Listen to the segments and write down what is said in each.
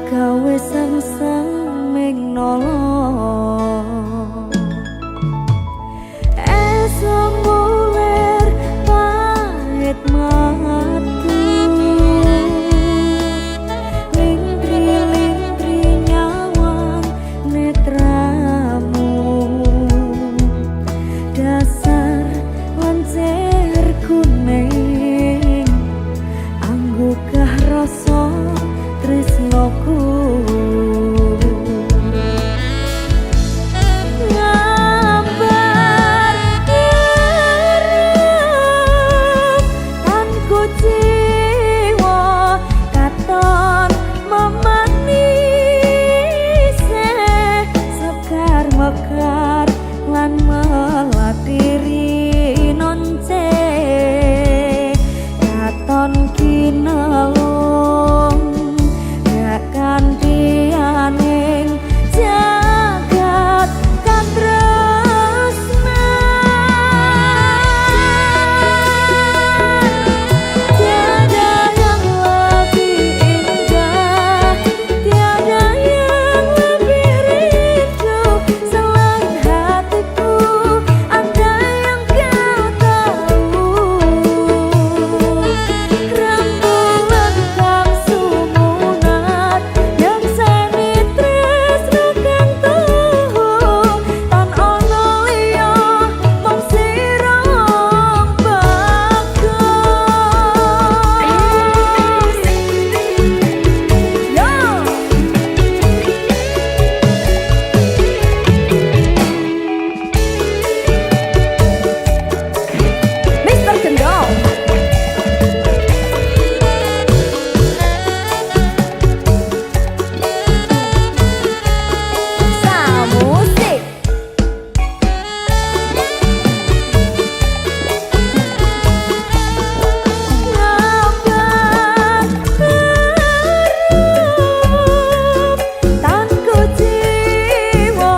gawe sang-sang ming nolong esok muler pahit matu lintri-lintri nyawang netramu dasar lancir kuning anggukah rasa tresnoku ngambar irep tanku jiwa katon memanise sekar mekar lan melatiri nonce katon kinalung kantianing jagat katresna tiada yang lebih indah tiada yang lebih rindu selain hatiku ada yang kau tahu rembulan kang sumunat yang seni tresno kang tuhu tan ono liya mung sira bagus yo Mr. Kendall Samusik ngambar irep tanku jiwa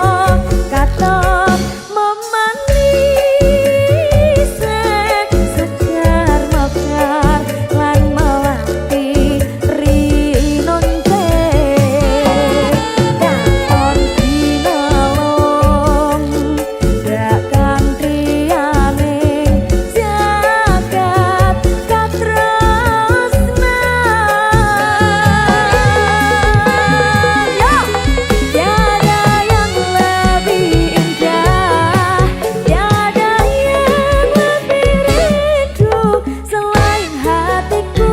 katon memanise segar mekar lan melati rinonce katon kinalung dak kantrianing jagat katresna yo tiada yang lebih indah tiada yang lebih rindu selain hatiku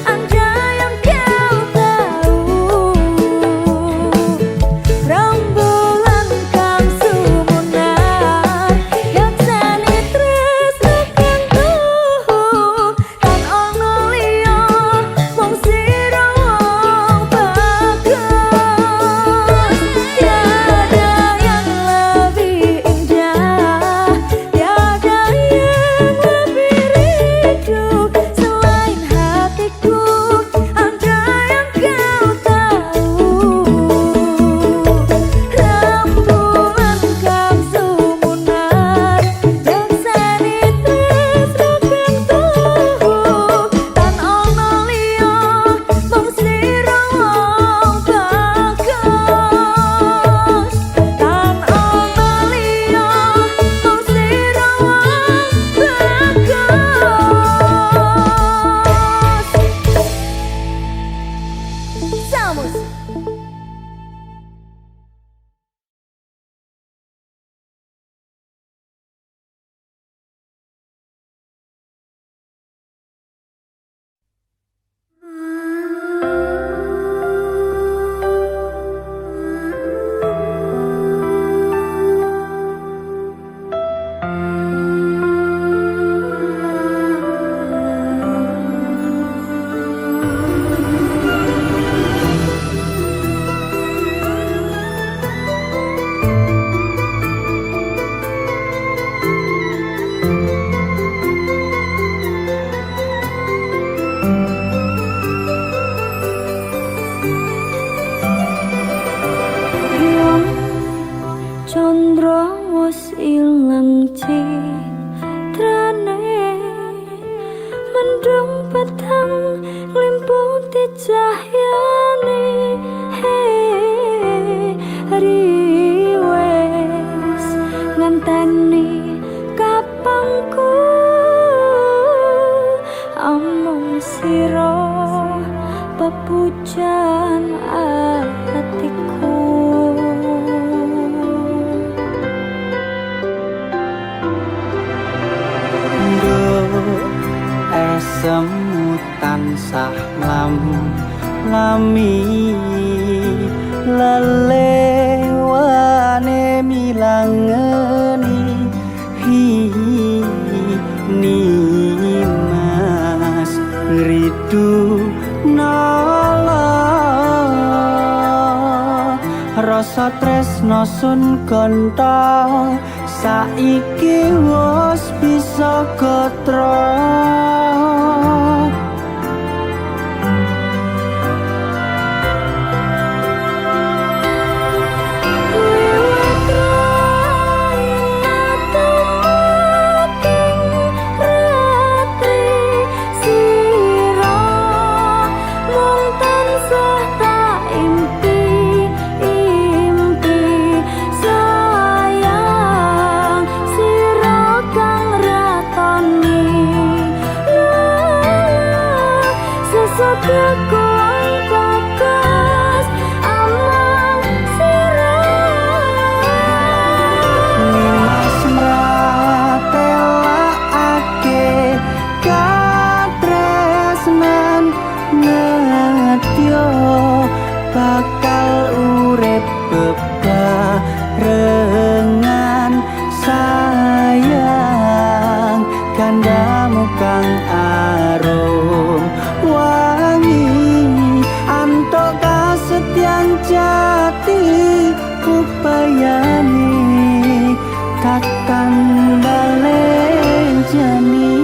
ada yang kau tahu rembulan kang sumunat yang seni tresno kang tuhu tan ono liya mung sira bagus tiada yang lebih indah tiada yang lebih rindu selain hatiku ada yang kau tahu rembulan kang sumunat yang seni tresno kang tuhu tan ono liya mung sira bagus tan ono liya mung sira bagus Samus mendung petang nglimputi cahyane pepujan hatiku. Esemu tansah lami lelewane milangeni ni mas ridu nala rasa tresno sun kanta saiki wis bisa gatra. Bakal urip bebarengan sayang kandamu kang arum wangi antuk kasetyan jati kupayani takkan balen jani.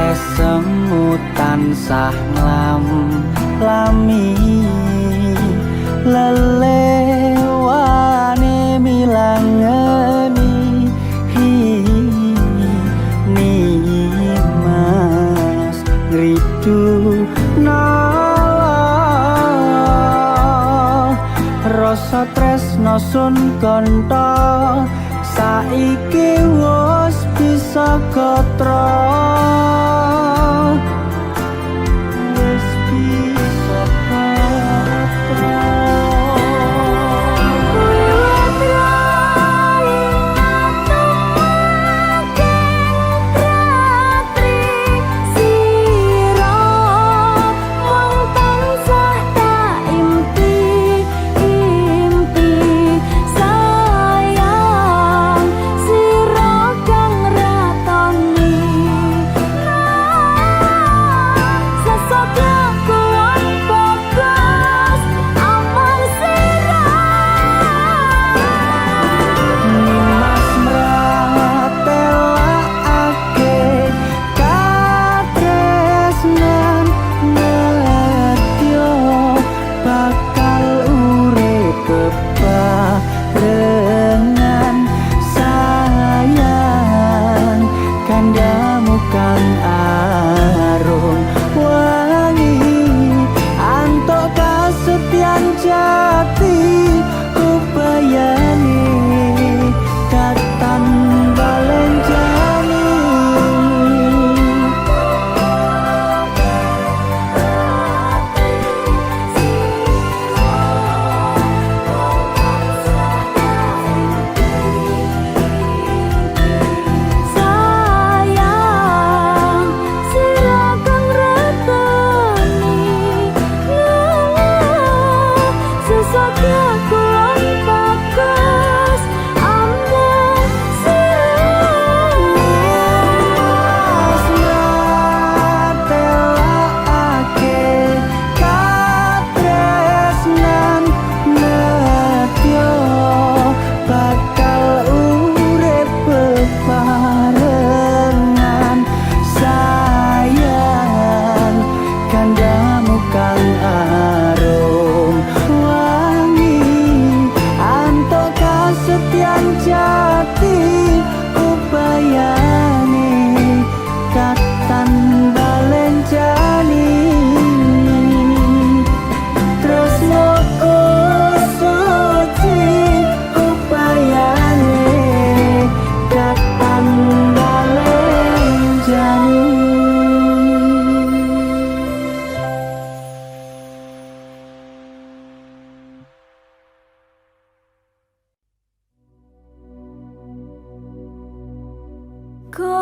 Esemu tansah lami lelewane milangeni ni mas ridu nala rasa tresno sun kanta saiki wis bisa gatra.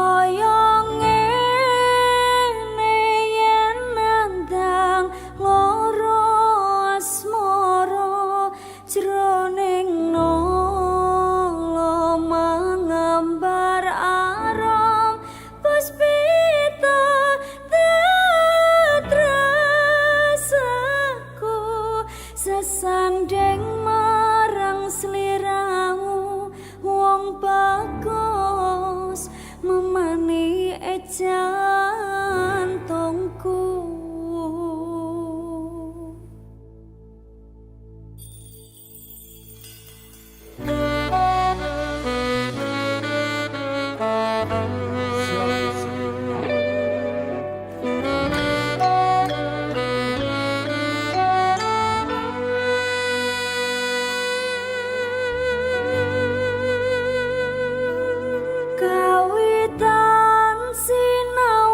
kaya ngene yen nandang loro asmara jroning nolo mangambar arom puspita tetrasaku sesandeng marang sliramu wong bagus memani jantungku. Kawitan sinau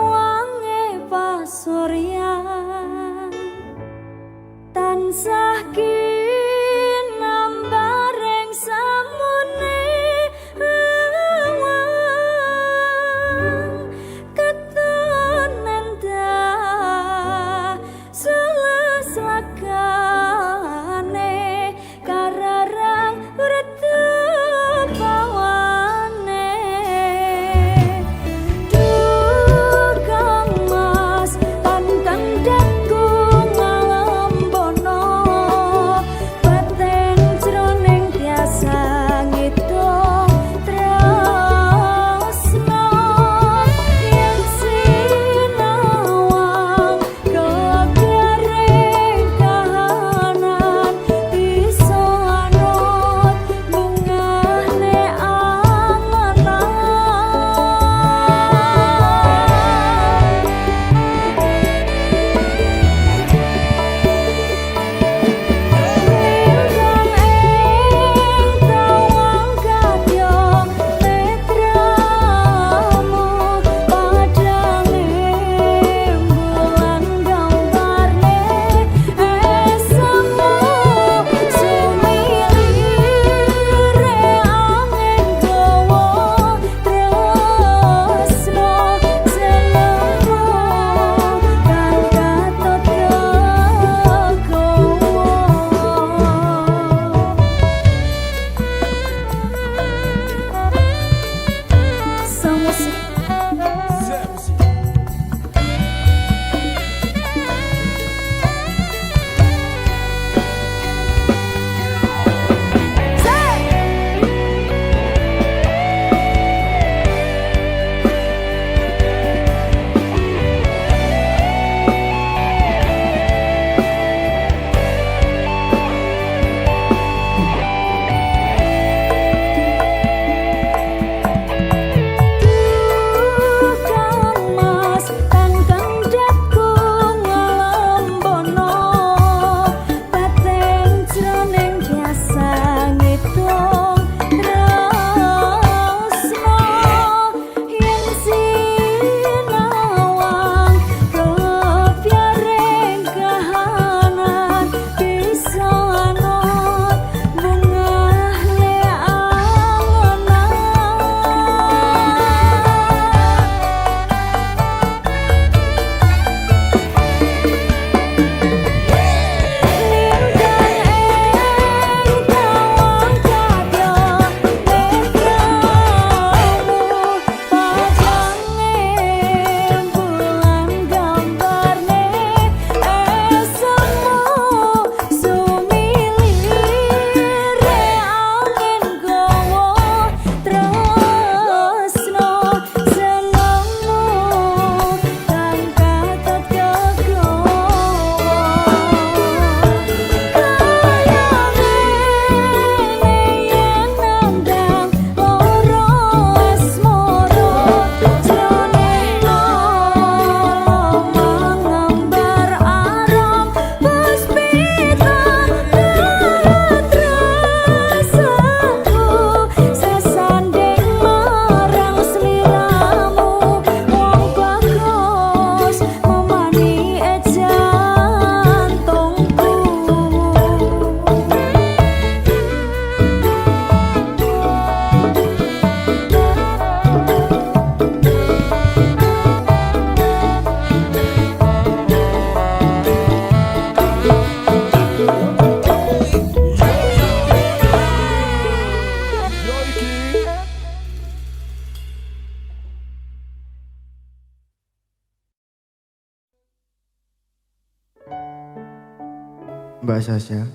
Mbak Sasha.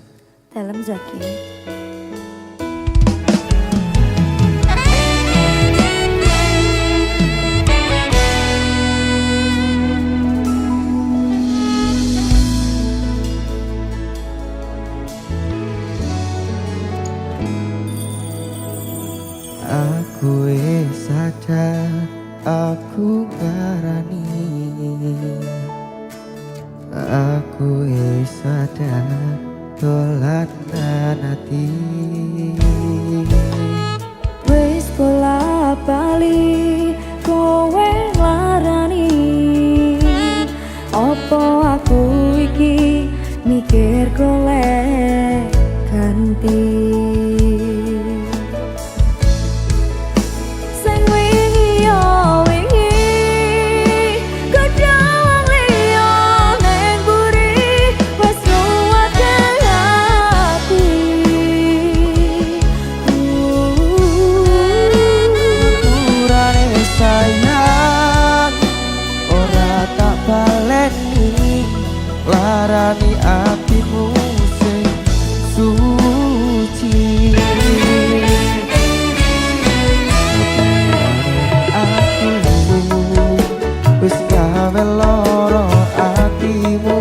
Dalam Zaki. Aku sadar aku ngarani. Aku sadar dolanan ati. Wis bola bali kowe larani. Opo aku iki mikir golek ganti. Larani atimu sing suci. Aku wis gawe lara atimu,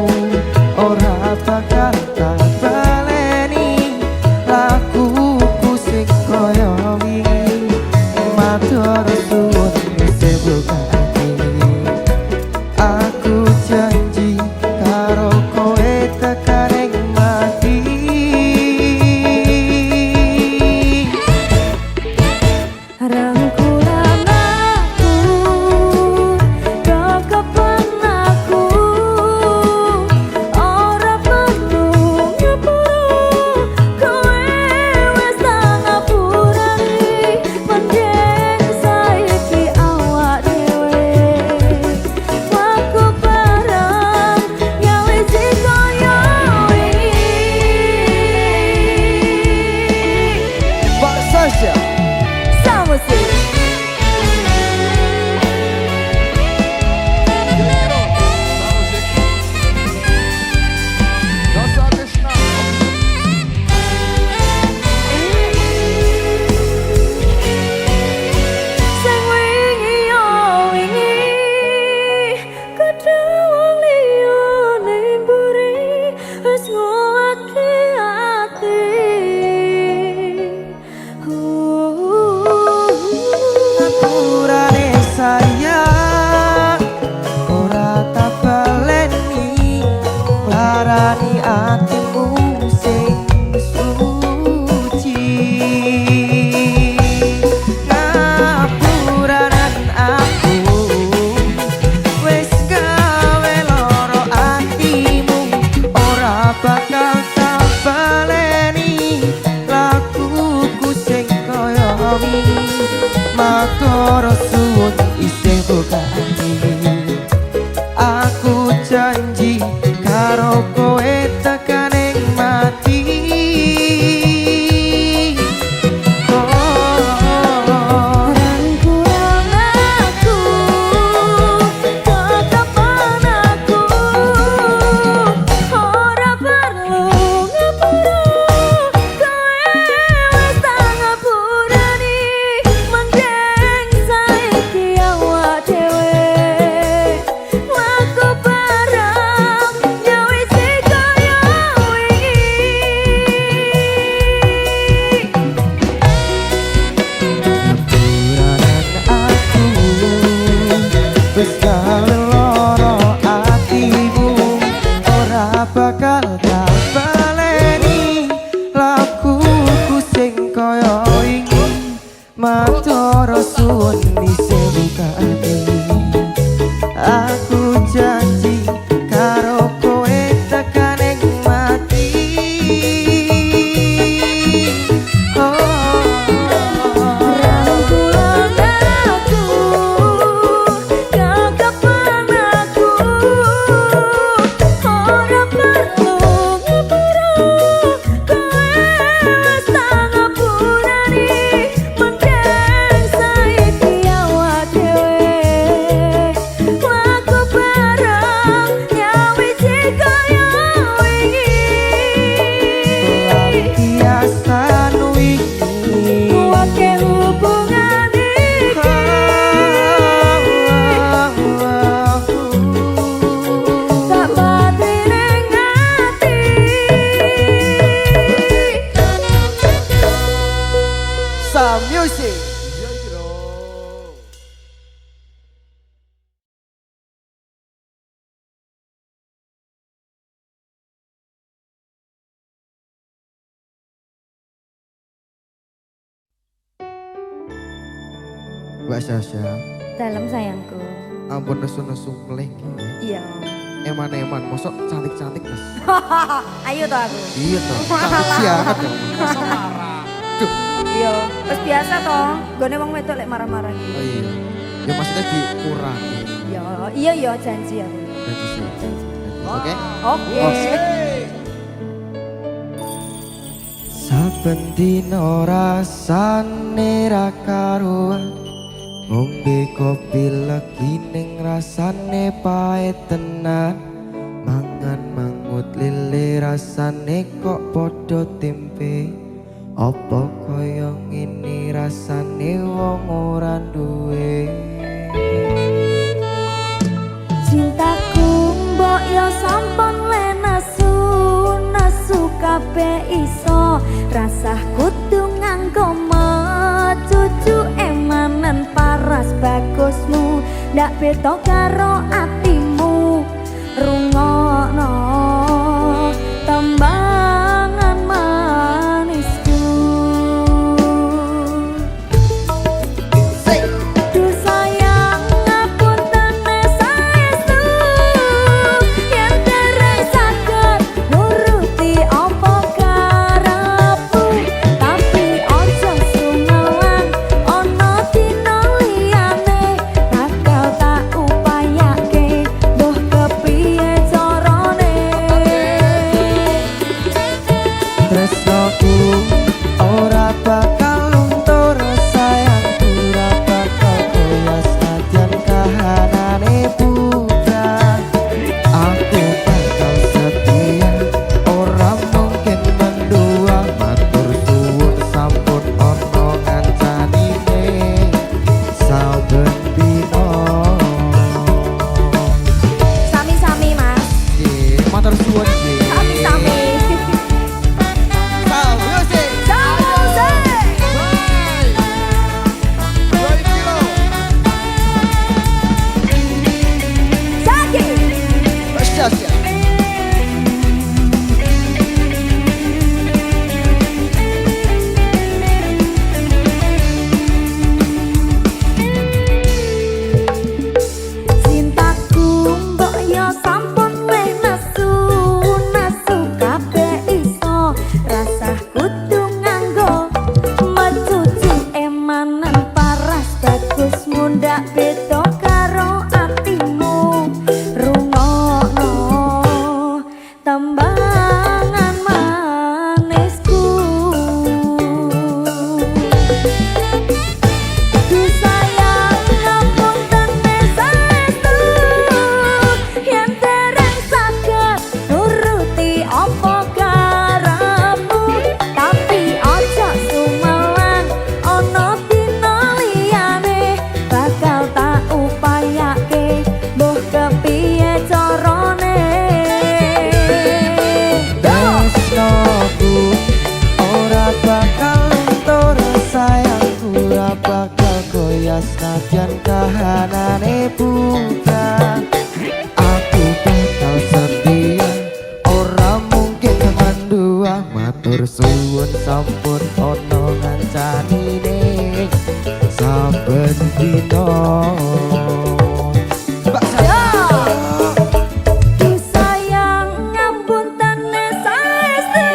ora bakal tak baleni lakuku sing koyo wingi. Matur suwun wis bukani. Aku janji karo kowe tekan mati. Rangkulan aku, kekepan aku, ora perlu ngepuru. Kowe wis tak ngapurani, mending saiki awak dhewe aku bareng gawe koyo wingi. Mbak Sasha. Sama sih. Sing wingi yo wingi, kadang wong liya ning mburi wis nguwatke ati. Apurane sayang, ora tak baleni larani atimu sing suci. Ngapuranan aku wis gawe loro atimu, ora bakal tak baleni lakuku sing koyo wingi. Matur suwun isih bukani. Aku janji karo kowe tekan mati. Rangkulan aku, kekepan aku, ora perlu ngepuru. Kowe wis tak ngapurani, mending saiki awak dhewe Mbak Sasha, Dalam sayangku. ampun nesu-nesu meleh. Iya. Eman-eman, mosok cantik-cantik mas. Ayo toh aku. Iya toh, cantik siangat dong. Duh, Iya. Terus biasa toh. Gone wong wedok lek marah-marah oh gitu. iya. Ya maksudnya dikurangi. Iya janji aku. Janji sih. Oke? Oke. Saben dino rasane ra karuan, ngombe kopi legi ning rasane pahit tenan, mangan mangut lele rasane kok padha tempe, apa kaya ngene rasane wong ora duwe. Cintaku mbok yo sampun le nasu kabeh iso rasah kudu nganggo cucu emanen paras bagusmu ndak beda karo atimu rungokno tembangan manisku. Duh sayang ngapunten saestu yen dereng saged nuruti apa karepmu tapi ojo sumelang ana dina liyane bakal tak upayake mbuh kepiye carane. Tresnoku ora bakal luntur, sayangku ora bakal goyah senajan kahanane buta. Aku bakal setia, ora mungkin mendua, matur suwun sampun ono ngancanine saben dino. Sami-sami Mas. Nggih, matur suwun nggih. Sami-sami. Cintaku mbok yo sampun le nasu kabeh iso rasah kudu nganggo mecuci emanen paras bagusmu ndak beda karo atimu rungokno tembangan manisku. Duh sayang ngapunten saestu yen dereng saged nuruti apa karepmu tapi ojo sumelang ana dina liyane bakal tak upayake mbuh kepiye carane. Tresnoku ora bakal luntur, sayangku ora bakal goyah senajan kahanane buta. Aku bakal setia, ora mungkin mendua, matur suwun sampun ono ngancanine saben dino. Mbak Duh sayang ngapunten saestu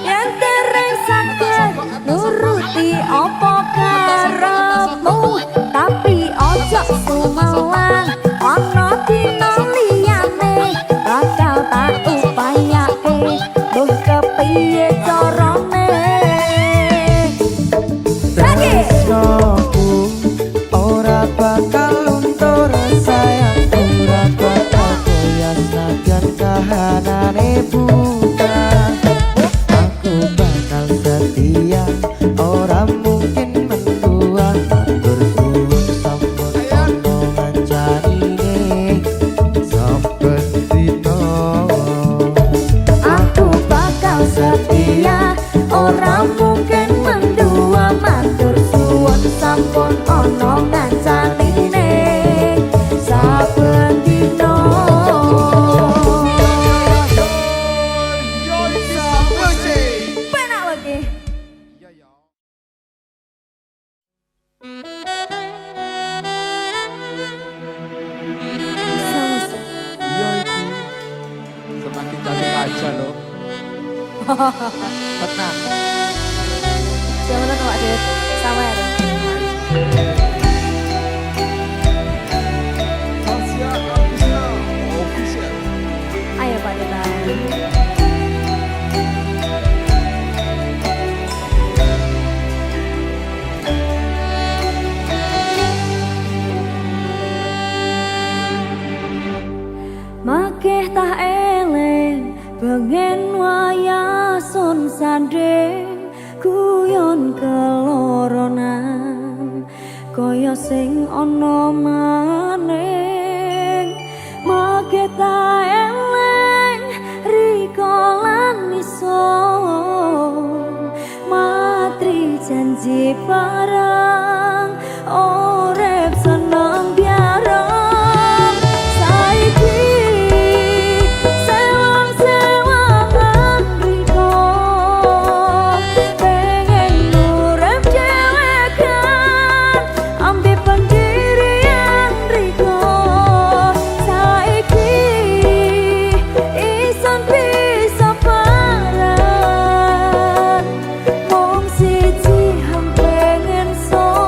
yen dereng saged nuruti apa karepmu tapi ojo sumelang ana dina liyane bakal tak upayake mbuh kepiye carane. Tresnoku ora bakal luntur, sayangku ora bakal goyah senajan kahanane buta. Aku bakal setia, ora mungkin mendua, matur suwun sampun ono ngancanine saben dino. Aku bakal setia ora mungkin mendua matur suwun sampun ana ngancanine saben dina. Tenang. Jangan lupa Wak Dit, sawer. Ayo Pak Dita. Makeh tah eleng pengen waya sun sandeng guyon keloronan kaya sing ana maning. Makeh tah eleng rikolan iso matri janji barang urip seneng biarang saiki. So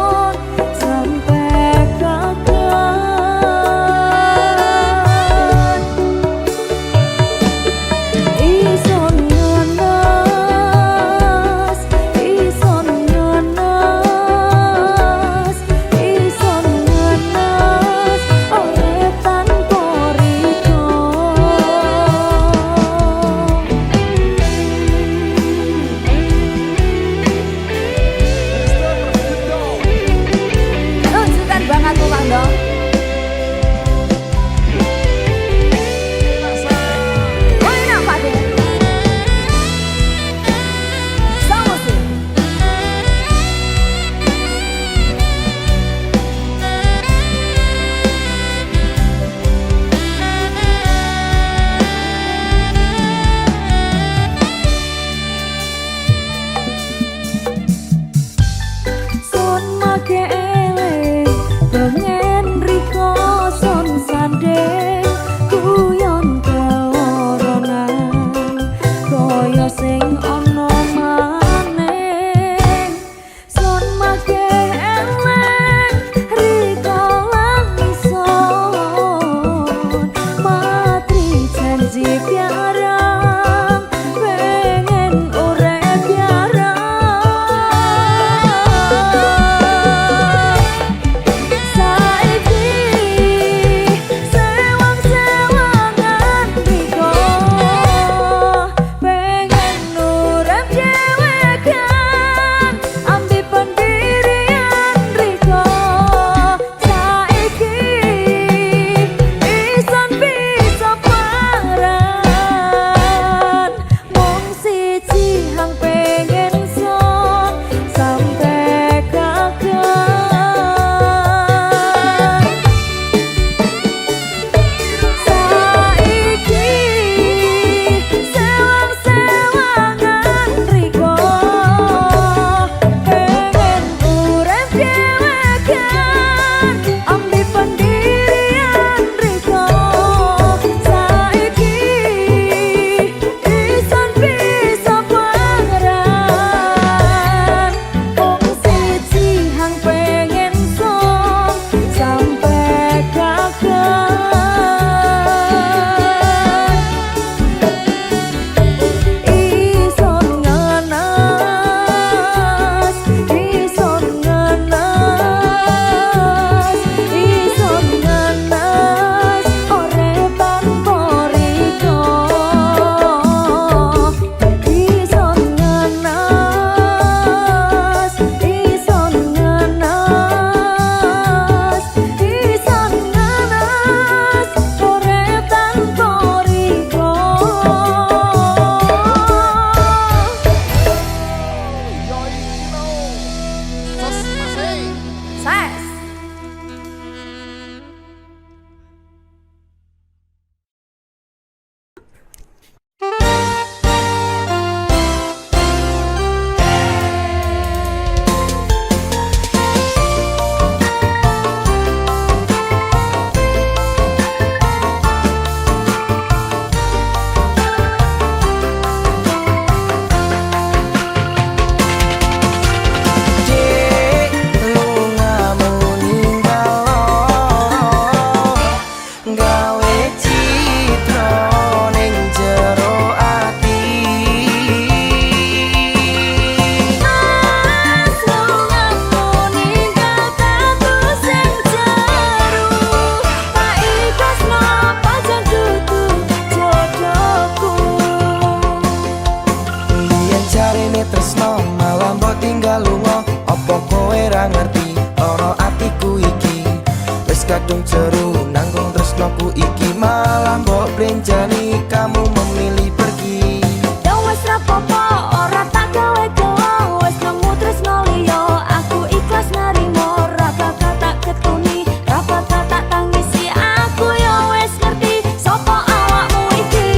kadung jeru nanggung tresnoku iki malah mbok blenjani kamu memilih pergi. Ya wes rapopo ora tak gawe gelo wes nemu tresno liya aku ikhlas narimo ra bakal tak ketuni ra bakal tak tangisi aku ya wes ngerti sapa awakmu iki.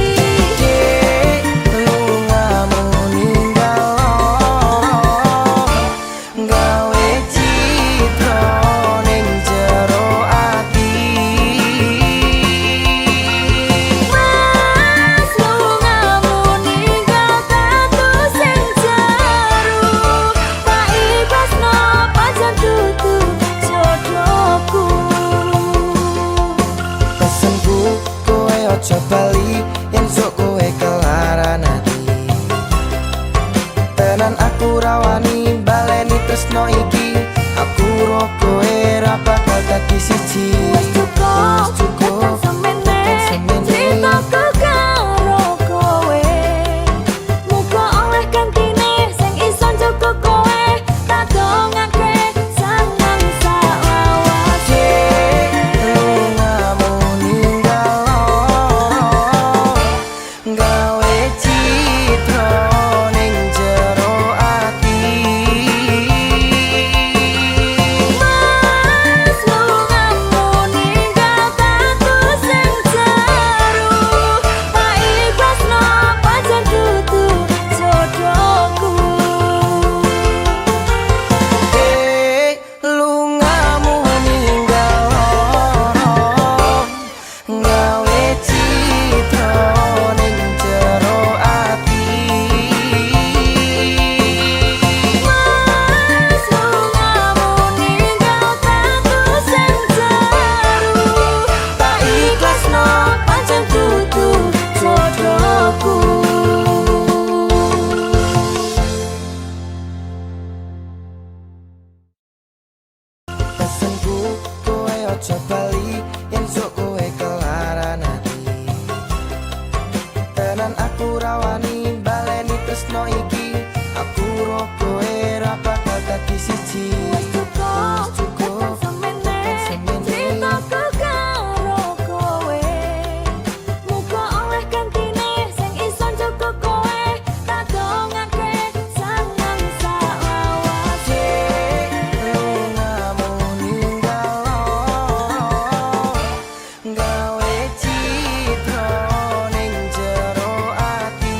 Dek lungamu ninggal gawe citra ning jero ati. Mas lungamu ninggal tatu sing jaru tak ikhlasno pancen dudu jodohku. Pesenku kowe aja bali yen sok kowe kelaran ati. Tenan aku rawani baleni tresno iki aku roh kowe ra bakal dadi siji. Wes cukup tekan semene ceritaku karo kowe muga oleh gantine sing iso njogo kowe tak dongake sangang salawase. Lungamu ninggal gawe citra ning jero ati. Mas lungamu ninggal tatu sing jaru tak ikhlasno pancen dudu jodohku. Lungamu ninggal gawe citra ning jero ati. Mas lungamu ninggal tatu sing jaru tak ikhlasno pancen dudu jodohku. Pesenku kowe aja bali yen sok kowe kelaran ati. Tenan aku rawani baleni tresno iki aku roh kowe ra bakal dadi siji. Wes cukup tekan semene ceritaku karo kowe muga oleh gantine sing iso njogo kowe tak dongake sangang salawase. Lungamu ninggal gawe citra ning jero ati.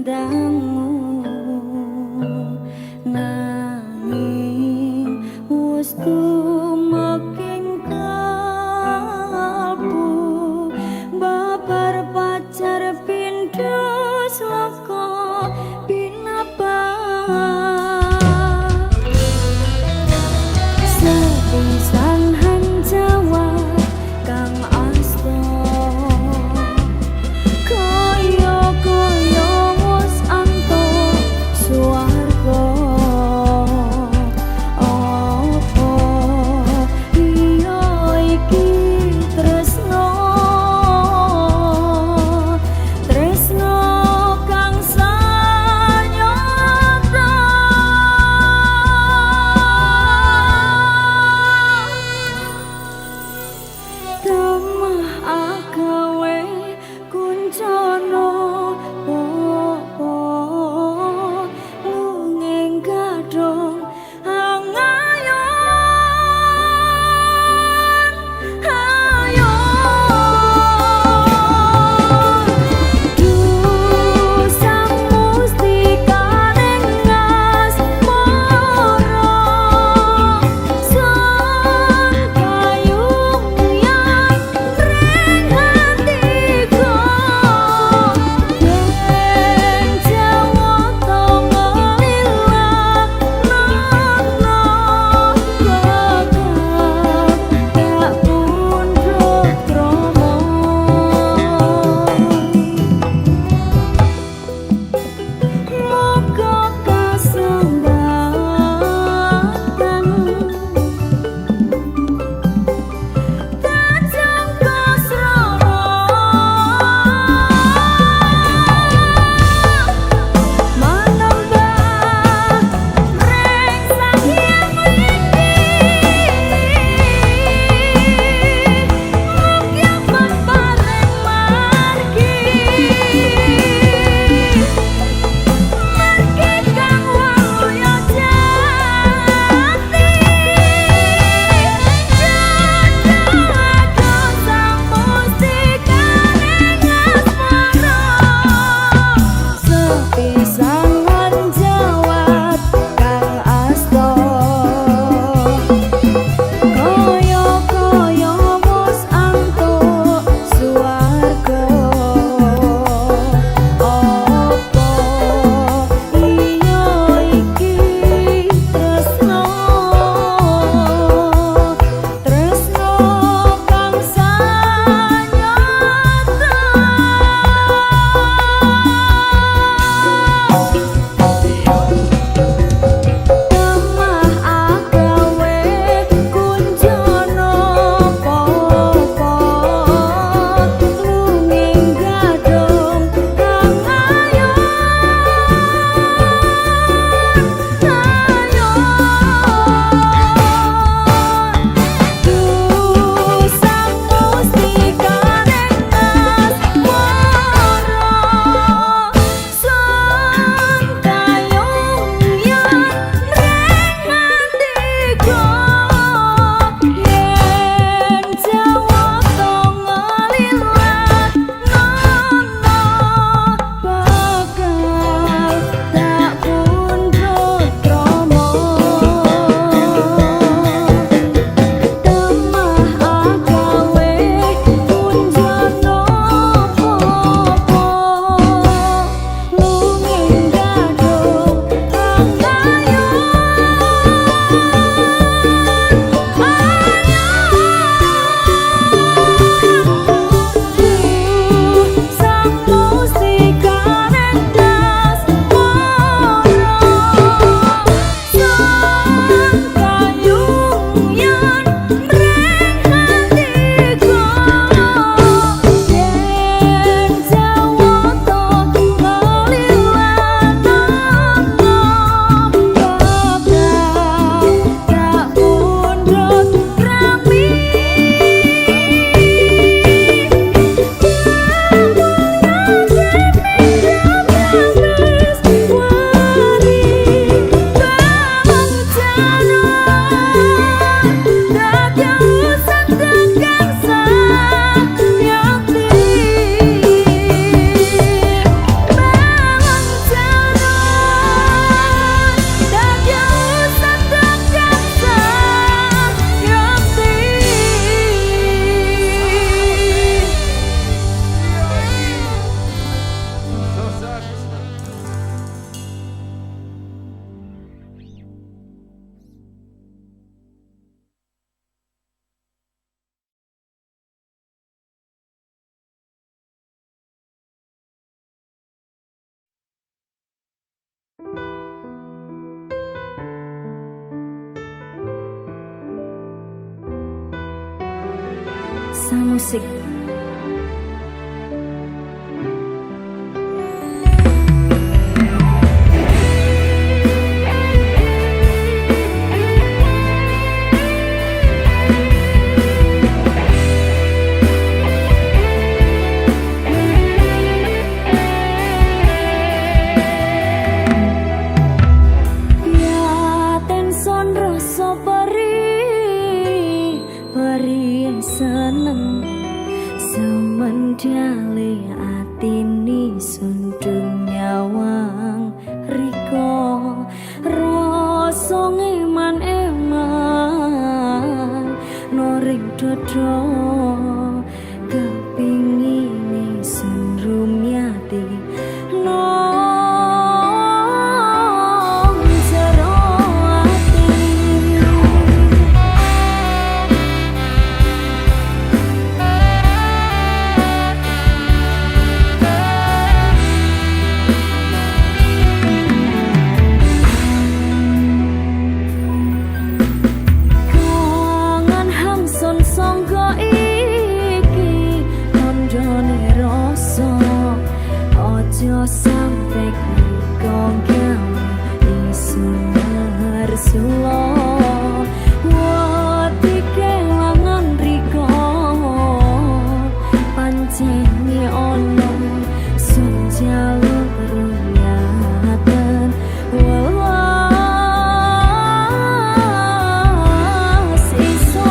dangu nanging wis tumeking kalbu babar pacar pindho slaka pinabah sepisan hanjawa kang asta kaya wis Nuansa Musik. Seneng semendale atini sundung nyawang riko rasa eman-eman noring dodo kepingine sundrum yati Ojo sampai kau gawe isu ngersulo wati kelangan riko panceni ono sun jalur runyatan welas iso.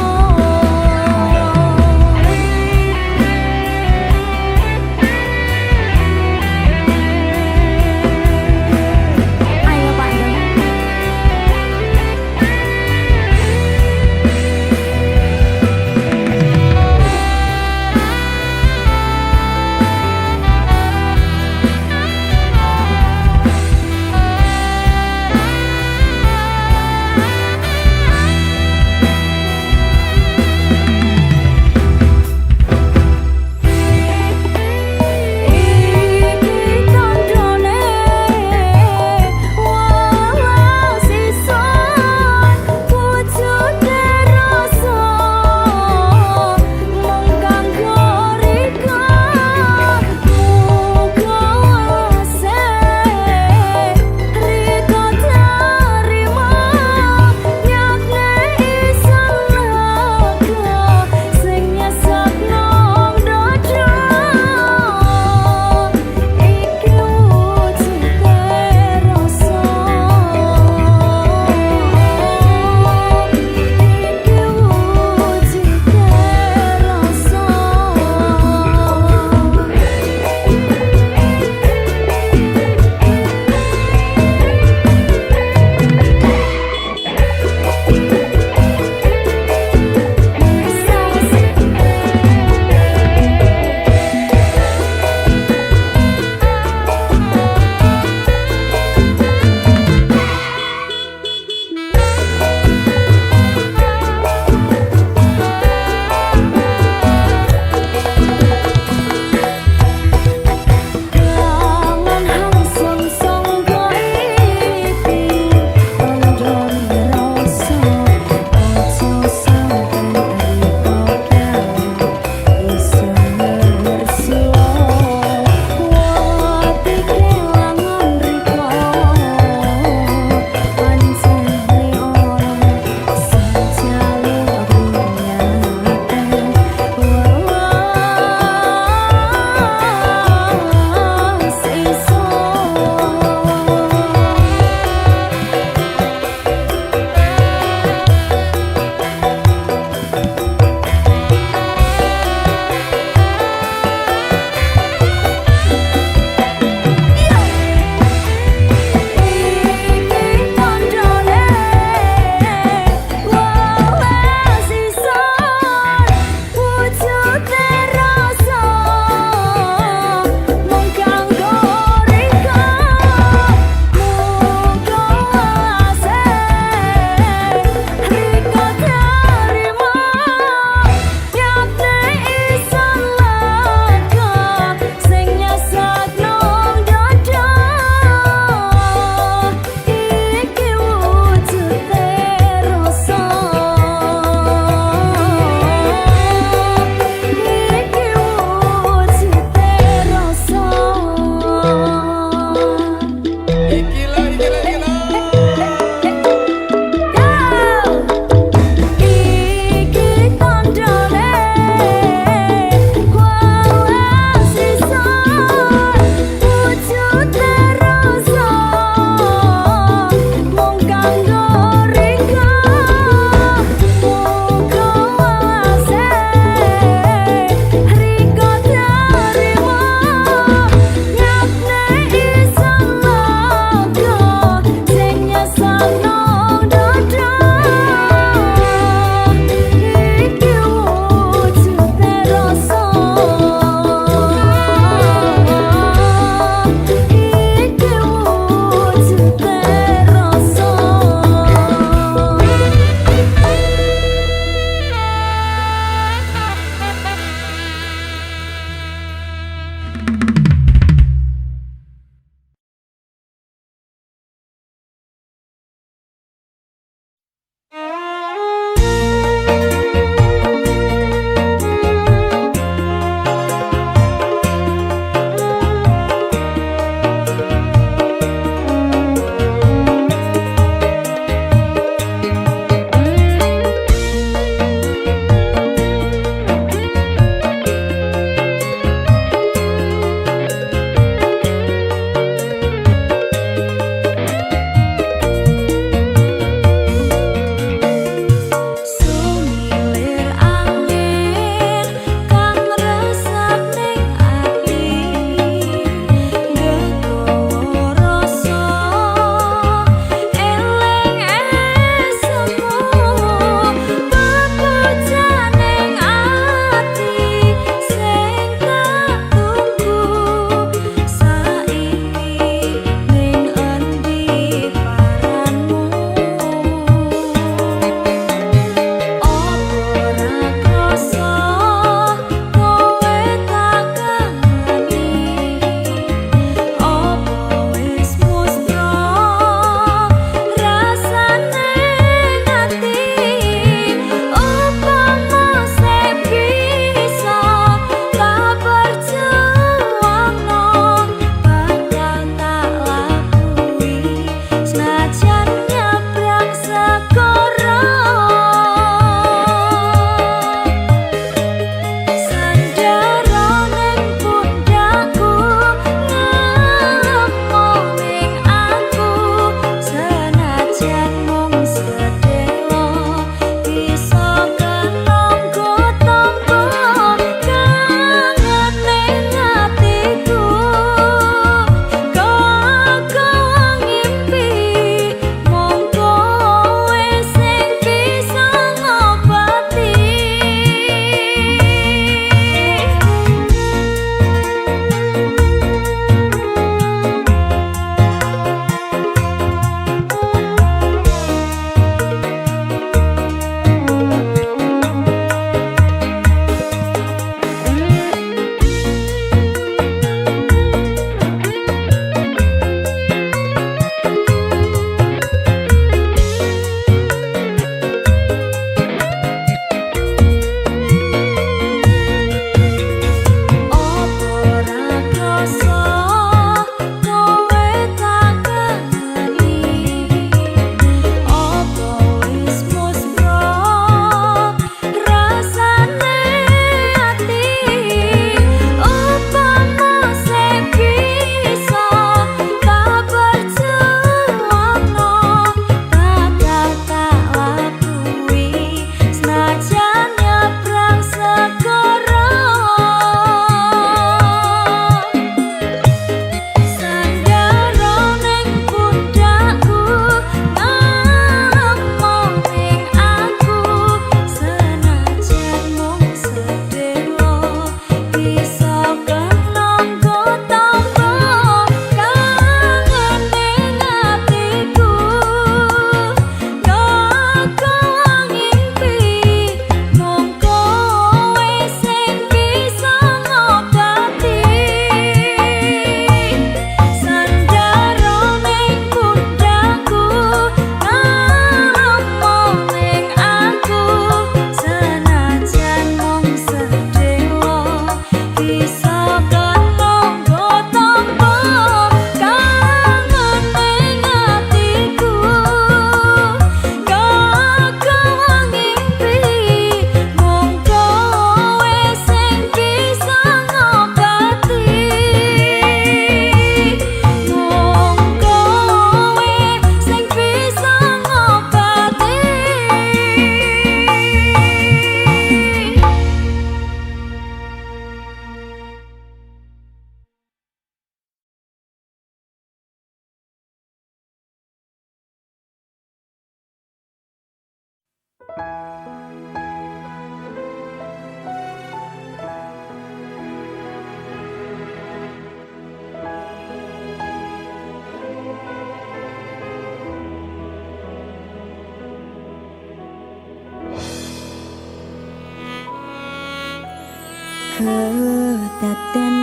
Kedaden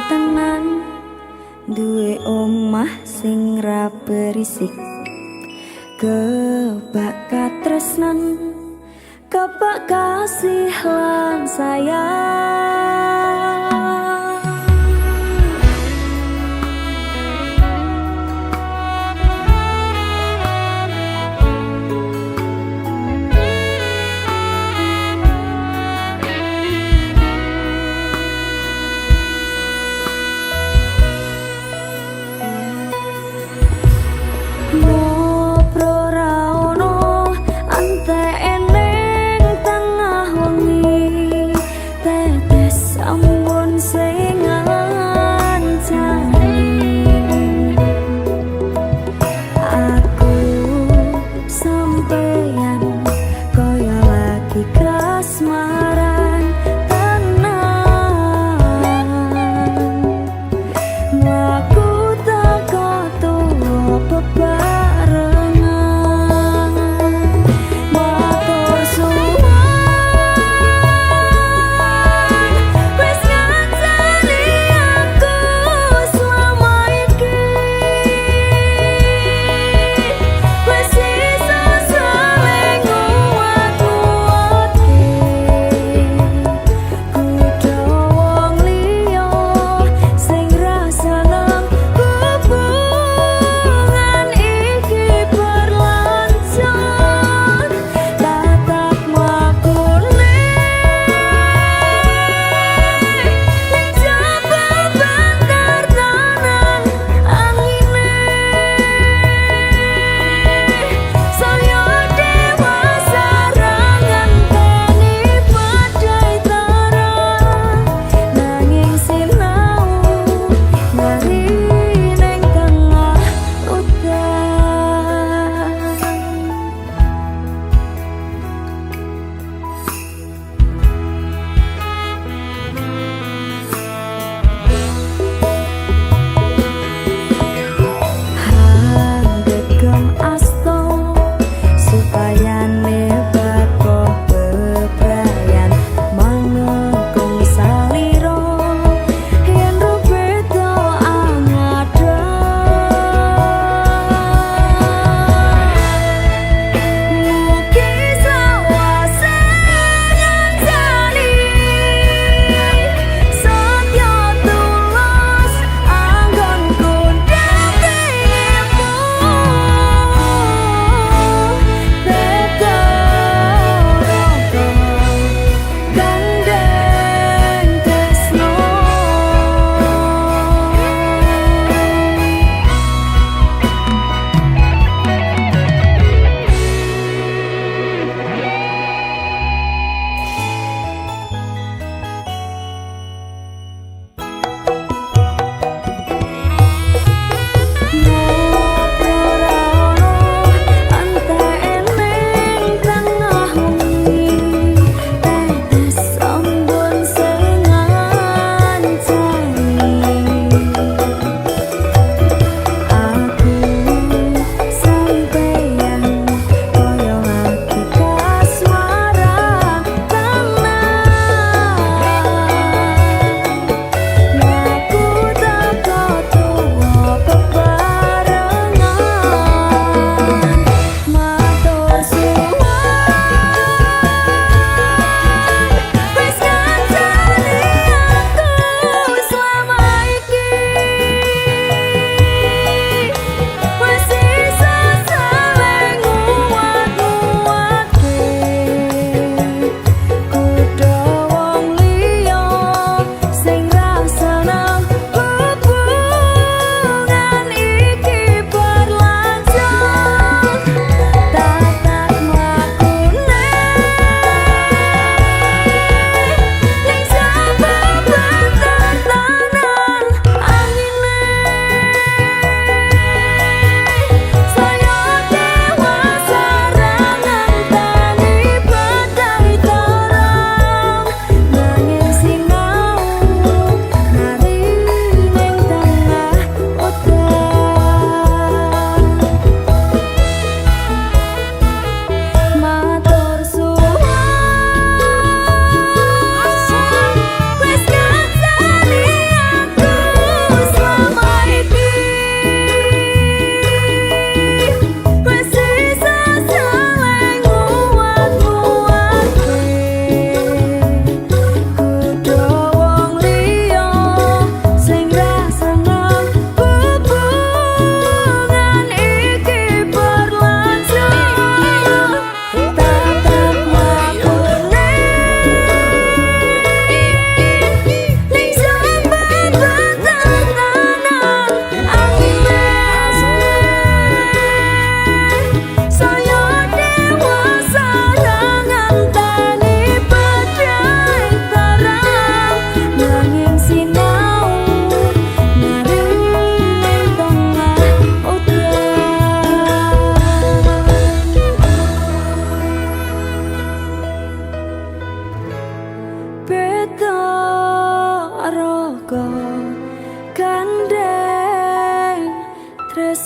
tenan duwe omah sing ra berisik, kebak katresnan, kebak kasih lan sayang. Ngobrol ra ono antek eneng tengah wengi, tetes ambon sing ngancani. Aku sampeyan koyo lagi kasmaran tenan. Aku tak koto beban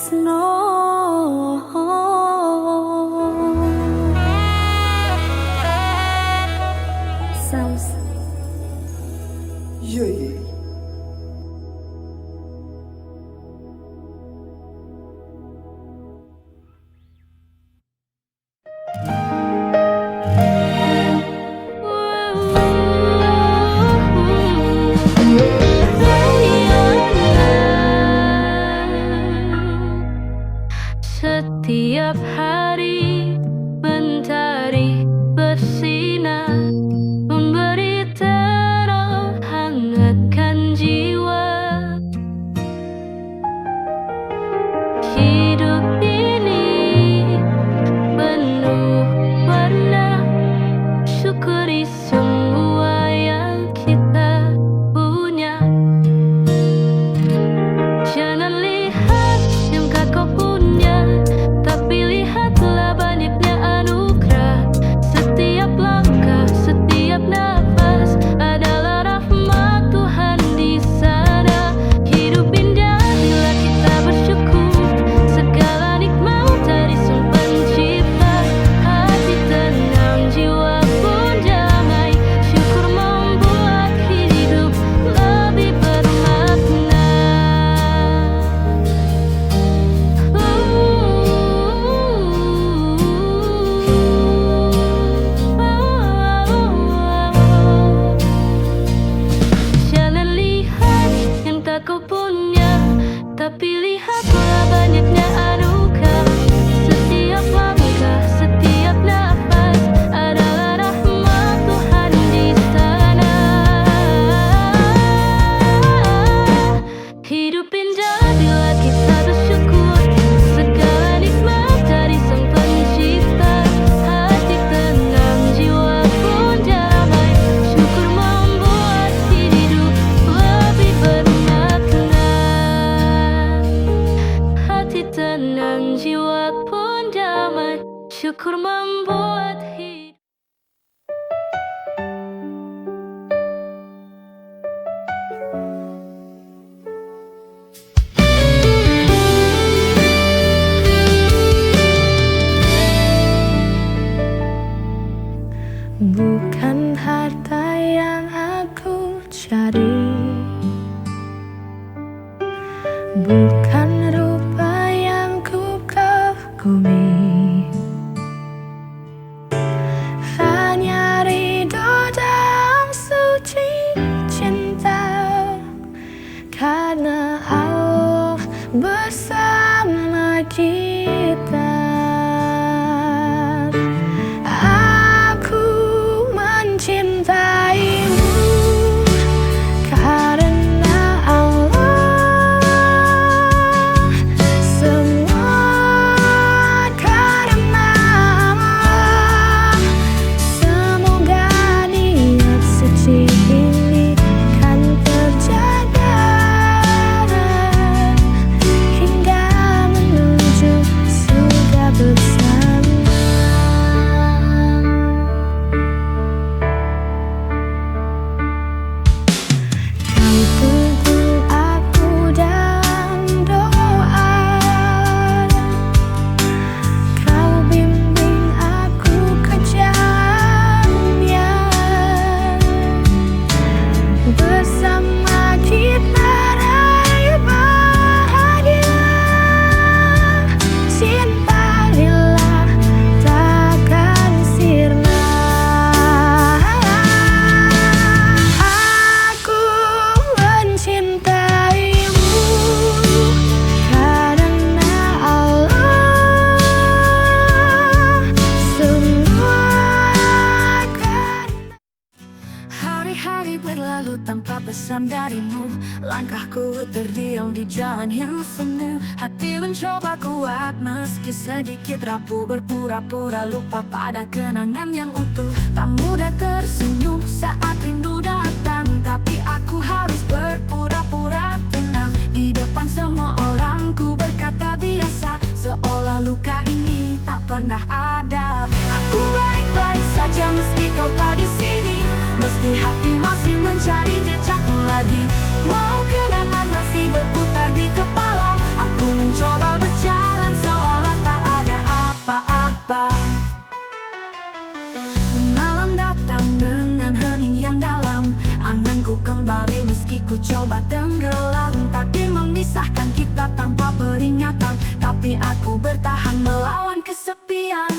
tresno. Saus. Setiap hari mentari bersinar, memberi terang hangatkan jiwa. Hidup ini penuh warna, syukuri semua yang kita punya. Jangan lihat yang kau punya, tapi lihatlah banyaknya anugerah. Setiap langkah, setiap nafas adalah rahmat Tuhan di sana. Hidup indah bila kita bersyukur, segala nikmat dari Sang Pencipta. Hati tenang, jiwa pun damai, syukur membuat hidup lebih bermakna. Jangan lihat yang tak kau punya, tapi lihatlah banyaknya anugerah. Setiap langkah, setiap nafas adalah rahmat Tuhan di sana. Hidup indah bila kita bersyukur, segala nikmat dari Sang Pencipta. Hati tenang, jiwa pun damai, syukur membuat hidup lebih bermakna. Hati tenang, jiwa pun damai, syukur membuat hidup. Bukan harta yang aku cari, bukan rupa yang ku kagumi, hanya ridho dan suci cinta karena Allah bersama kita. Aku mencintaimu karena Allah, semua karena Allah. Semoga niat suci ini kan terjaga hingga menuju surga bersama. Kau tuntun aku dalam doa, kau bimbing aku ke jalannya. Bersama kita raih bahagia, cinta lillah takkan sirna. Aku mencintaimu karena Allah, semua karena. Hari-hari berlalu tanpa pesan darimu, langkahku terdiam di jalan yang semu. Hati mencoba kuat meski sedikit rapuh, berpura-pura lupa pada kenangan yang utuh. Tak mudah tersenyum saat rindu datang, tapi aku harus berpura-pura tenang. Di depan semua orang ku berkata biasa, seolah luka ini tak pernah ada. Aku baik-baik saja meski kau tak di sini, meski hati masih mencari jejakmu lagi. Mau kenangan masih berputar di kepala, aku mencoba bercanda ini aku bertahan melawan kesepian.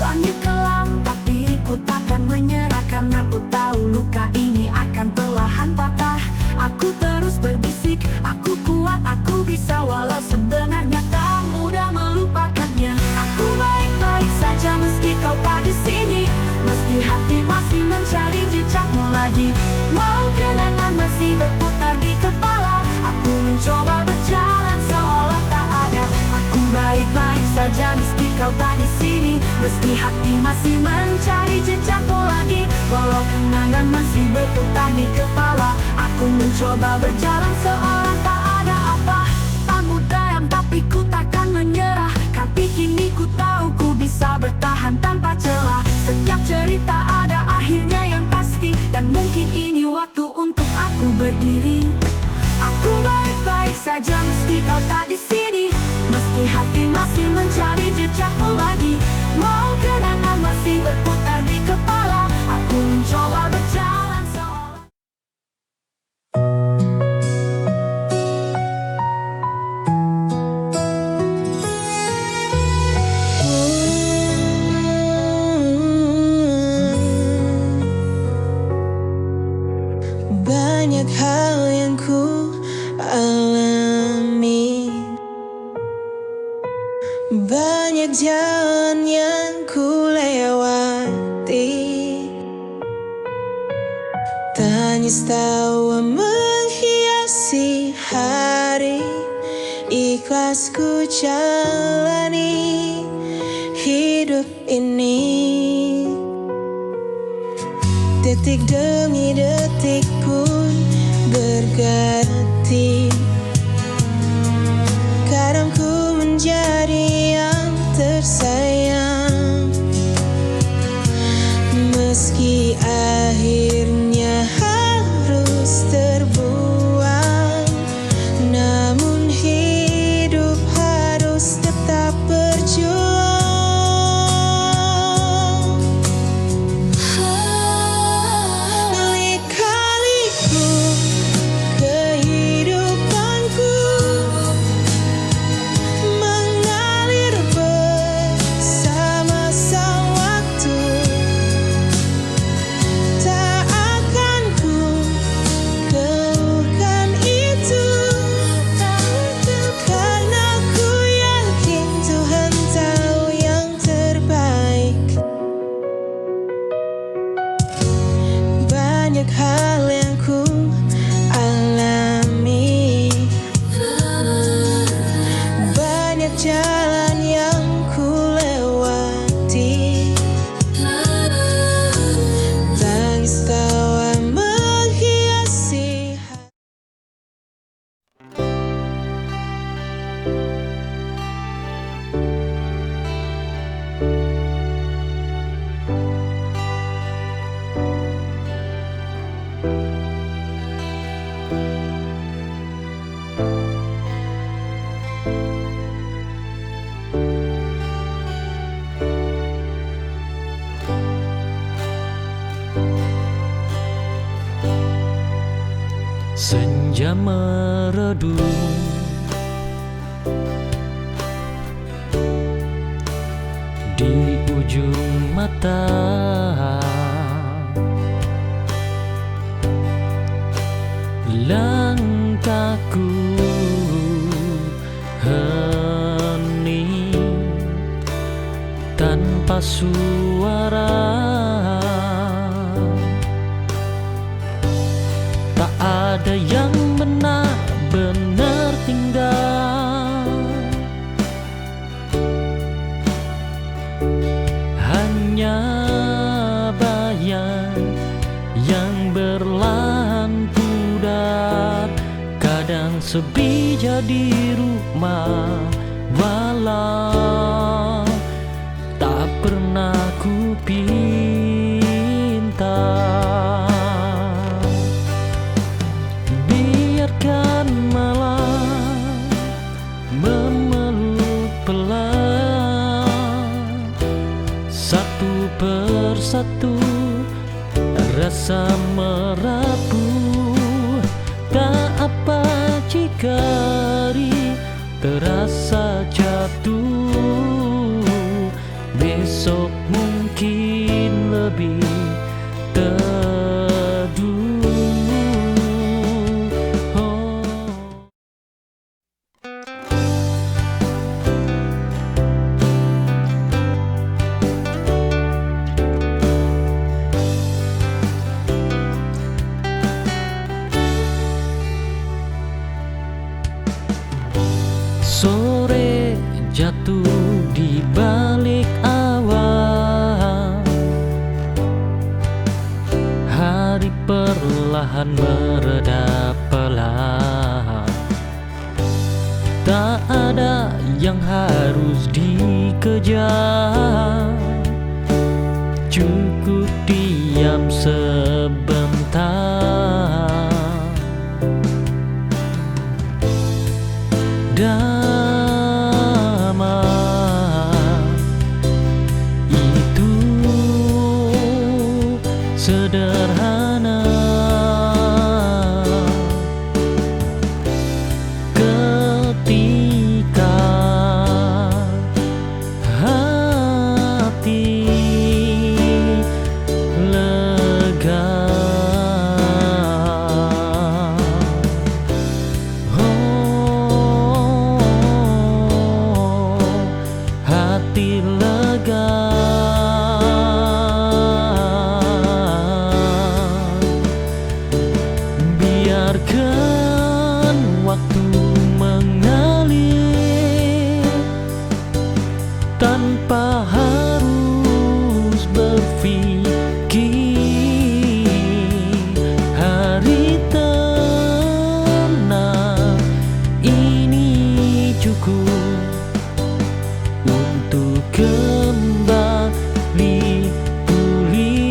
Langit kelam tapi ku takkan menyerah, karena ku tahu luka ini akan perlahan patah. Aku terus berbisik, aku kuat, aku bisa, walau sebenarnya tak mudah melupakannya. Aku baik-baik saja meski kau tak di sini, meski hati masih mencari jejakmu lagi. Mau kenangan masih berputar di kepala, aku mencoba berjalan seolah tak ada. Aku baik-baik saja meski kau tak di sini, meski hati masih mencari jejakmu lagi. Walau kenangan masih berputar di kepala, aku mencoba berjalan seolah tak ada apa. Tak mudah tapi ku takkan menyerah, tapi kini ku tahu ku bisa bertahan tanpa celah. Setiap cerita ada akhirnya yang pasti, dan mungkin ini waktu untuk aku berdiri. Aku baik-baik saja meski kau tak di sini, meski hati masih mencari jejakmu lagi. Mau kenangan masih berputar di kepala, aku mencoba berjalan seolah. Banyak hal yang ku alami, banyak jalan yang ku lewati. Tangis tawa menghiasi hari, ikhlas ku jalani hidup ini. Detik demi detik pun berganti, kadang ku menjadi yang tersayang, meski akhirnya harus terbuang. Namun hidup harus tetap berjuang. Lika-liku kehidupanku mengalir bersama sang waktu. Tak akan ku keluhkan itu, karena ku yakin Tuhan tahu yang terbaik. Banyak hal yang ku alami, banyak jalan yang ku lewati. Tangis tawa menghiasi hati. Senja meredup, di ujung mata langkahku hening tanpa suara. Tak ada yang benar-benar tinggal, hanya bayang yang berlahan pudar. Kadang sepi jadi rumah, walau tak pernah ku pinta. Biarkan malam memeluk pelan, satu persatu rasa merapuh. Tak apa jika hari terasa jatuh. besok mungkin lebih teduh. Oh. Sore jatuh di balik awan, hari perlahan meredah pelan. Tak ada yang harus dikejar, cukup diam sebentar. Damai itu sederhana, ketika hati lega. Hati lega, biarkan waktu mengalir tanpa harus berpikir. Hari tenang ini cukup untuk kembali pulih.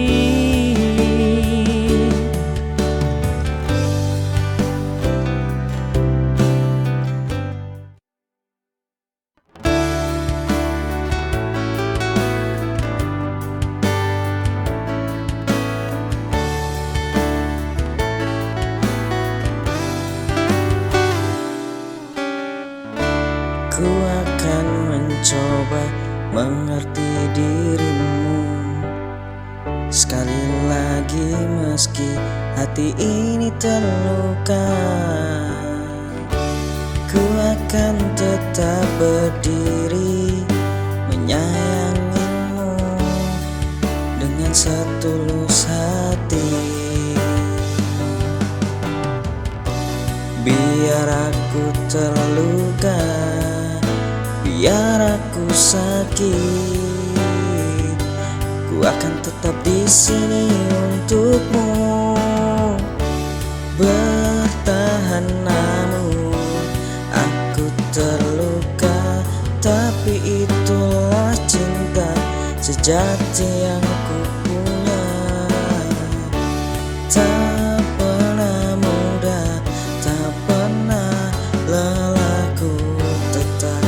Ku akan mencoba mengerti dirimu sekali lagi, meski hati ini terluka. Ku akan tetap berdiri menyayangimu dengan setulus hati. Biar aku terluka, biar aku sakit, ku akan tetap di sini untukmu. Bertahan namun aku terluka, tapi itulah cinta sejati yang ku punya. Tak pernah mudah, tak pernah lelah, ku tetap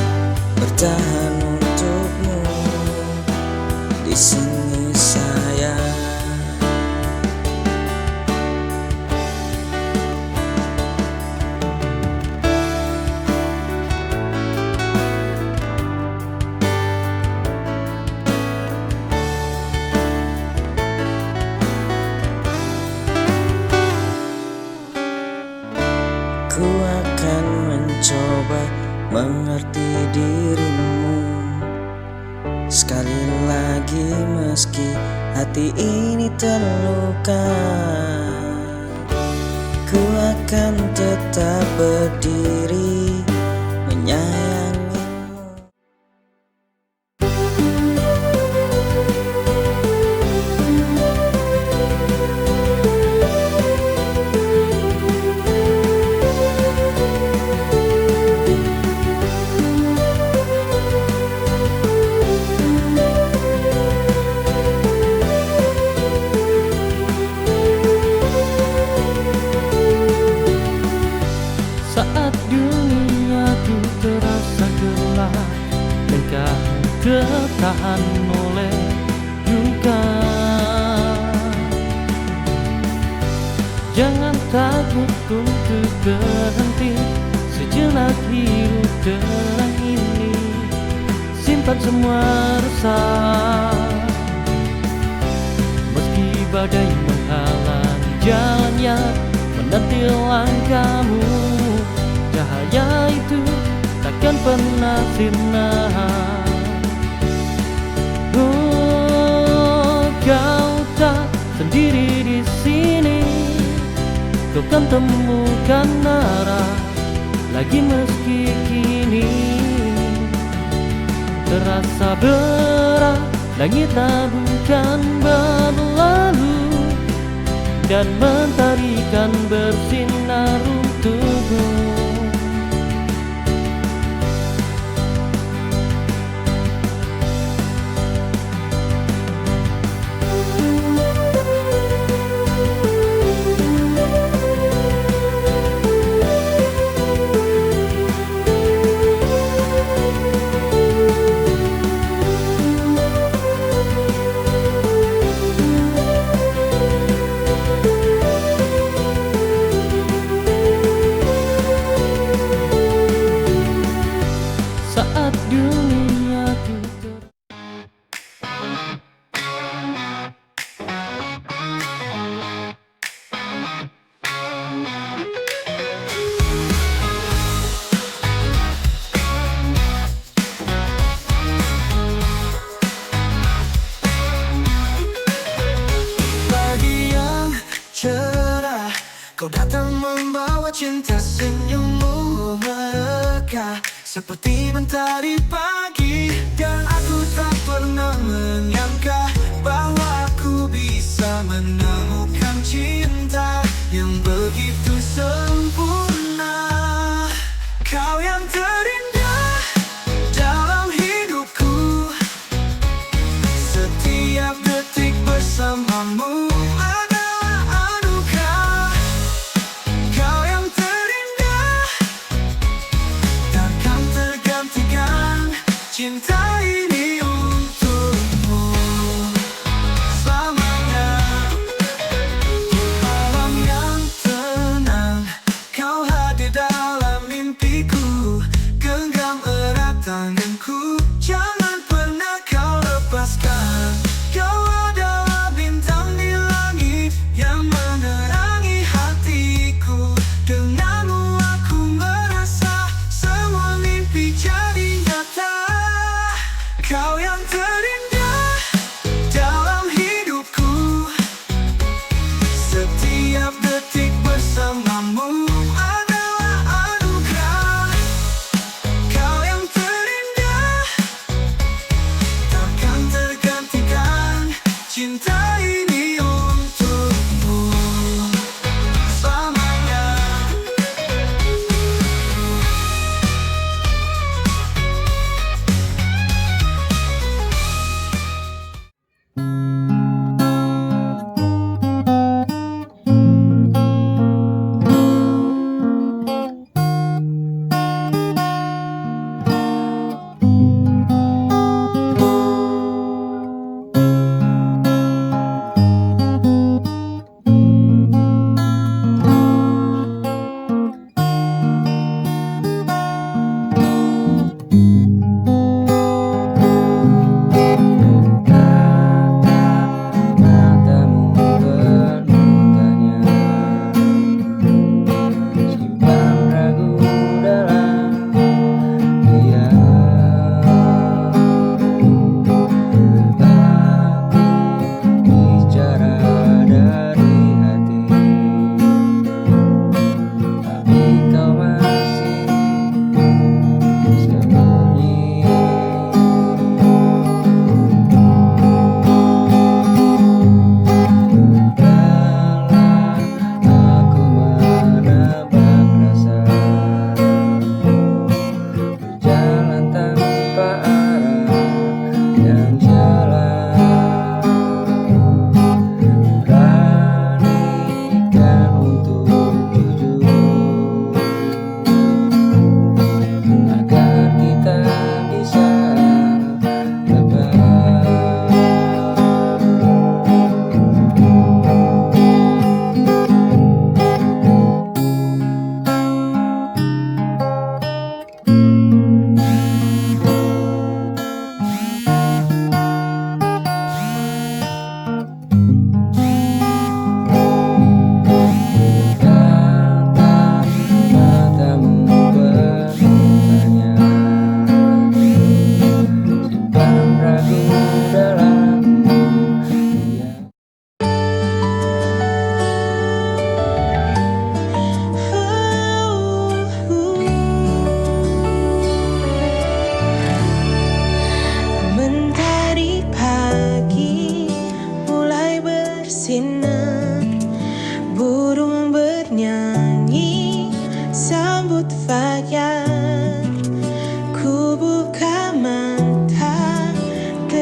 bertahan untukmu di sini sayang. Ku akan mencoba mengerti dirimu sekali lagi, meski hati ini terluka. Ku akan tetap berdiri menyayangimu. Saat duniaku terasa gelap, engkau tertahan oleh duka. Jangan takut untuk berhenti, sejenak hidup terang ini menyimpan semua resah. Meski badai menghalangi jalannya, menanti langkahmu, cahaya itu takkan pernah sirna. Oh, kau tak sendiri di sini, kau kan temukan arah lagi meski kini terasa berat, langit tak bukan berlalu dan mentarikan bersinar untukmu. Saat duniaku Pagi yang cerah, kau datang membawa cinta, senyummu mekah seperti mentari pagi. Dan aku tak pernah menyangka bahwa aku bisa menemukan cinta yang begitu sempurna. Kau yang terindah dalam hidupku, setiap detik bersamamu adalah anugerah. Kau yang terindah, takkan tergantikan, cinta ini untukmu selamanya. Di malam yang tenang, kau hadir dalam mimpiku, genggam erat tanganku, jangan pernah kau lepaskan. Kau adalah bintang di langit yang menerangi hatiku. Denganmu aku merasa semua mimpi jadi nyata. Kau yang terindah dalam hidupku, setiap detik bersamamu adalah anugerah. Kau yang terindah, takkan tergantikan, cinta ini untukmu selamanya.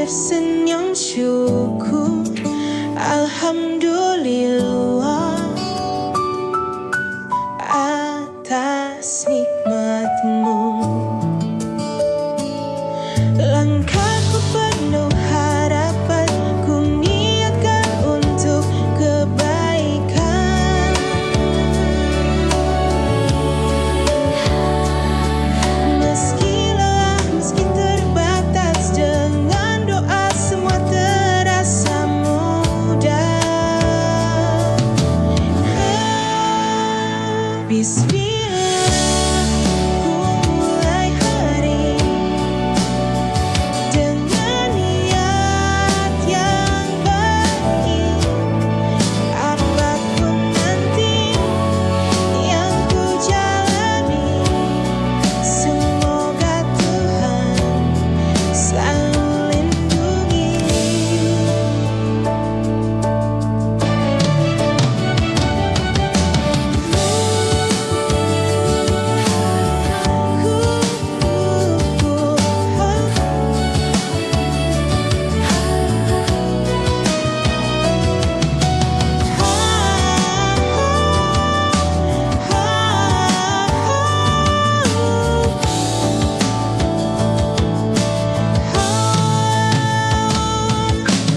tersenyum syukur. Alhamdulillah atas nikmatmu. Langkahku penuh harapan, ku niatkan untuk kebaikan. Meski lelah, meski terbatas, dengan doa semua terasa mudah. Bismillah, ku mulai hari dengan niat yang baik. Apapun nanti yang ku jalani, semoga Tuhan selalu lindungi.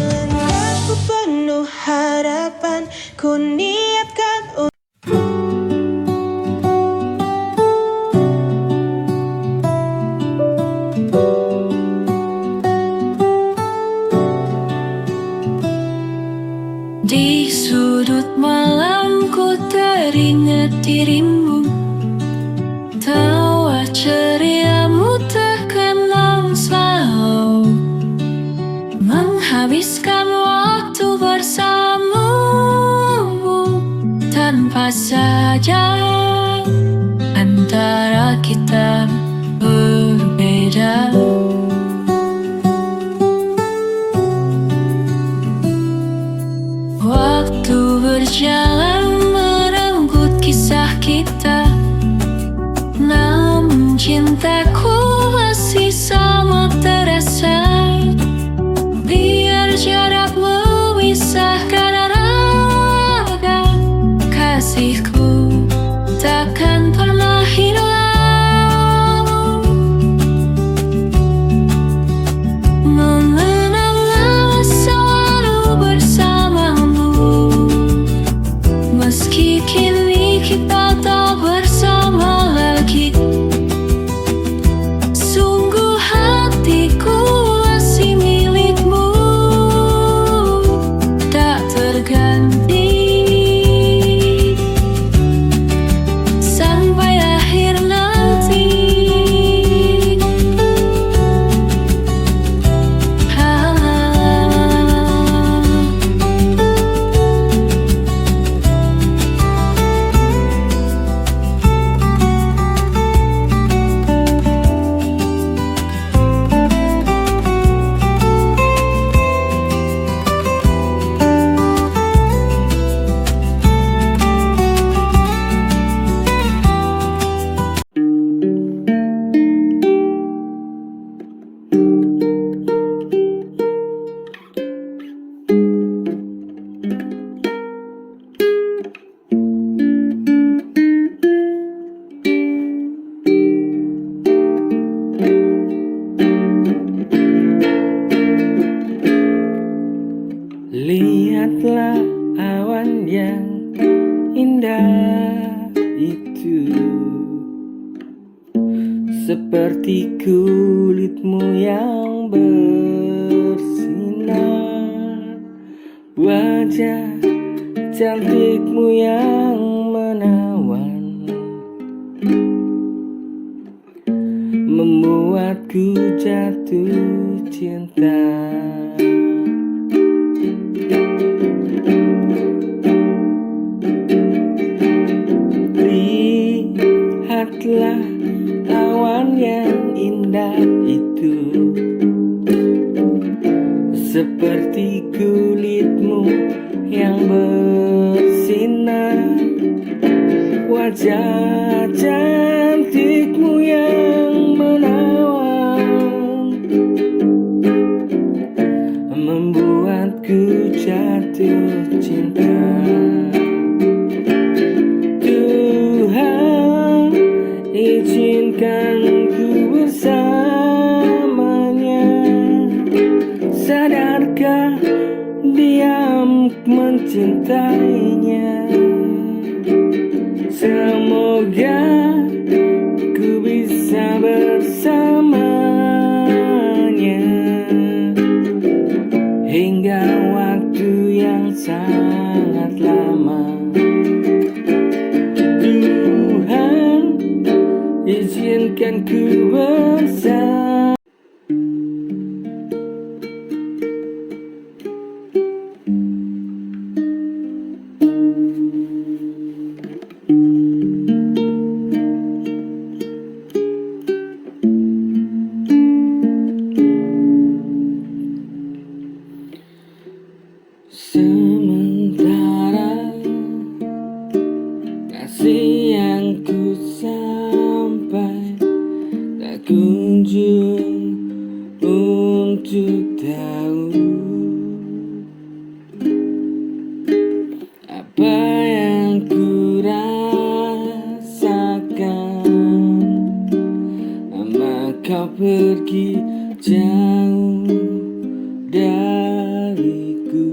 Langkahku penuh harapan, ku niatkan Di sudut malam ku teringat dirimu, tawa ceriamu terkenang selalu, menghabiskan waktu bersamamu. Tanpa saja antara kita berbeda. Waktu berjalan merenggut kisah kita, namun cintaku masih sama terasa. Biar jarak memisahkan raga, kasihku takkan pernah hilang. Mengenang selalu bersamamu, meski kini kita tak bersama lagi. Sungguh hatiku masih milikmu, tak terganti sampai akhir nanti. Lihatlah awan yang indah itu, seperti kulitmu yang bersinar, wajah cantikmu yang menawan, membuatku jatuh cinta. Lihatlah awan yang indah itu, seperti kulitmu yang bersinar, wajah cantikmu yang menawan, jatuh cinta. Tuhan izinkan ku bersamanya. Sadarkah dia mencintainya? Semoga ku bisa bersamanya hingga waktu yang sangat lama. Tuhan izinkan ku bersama. Sementara kasih yang ku sampai tak kunjung untuk tahu apa yang ku rasakan. Lama kau pergi jauh dariku.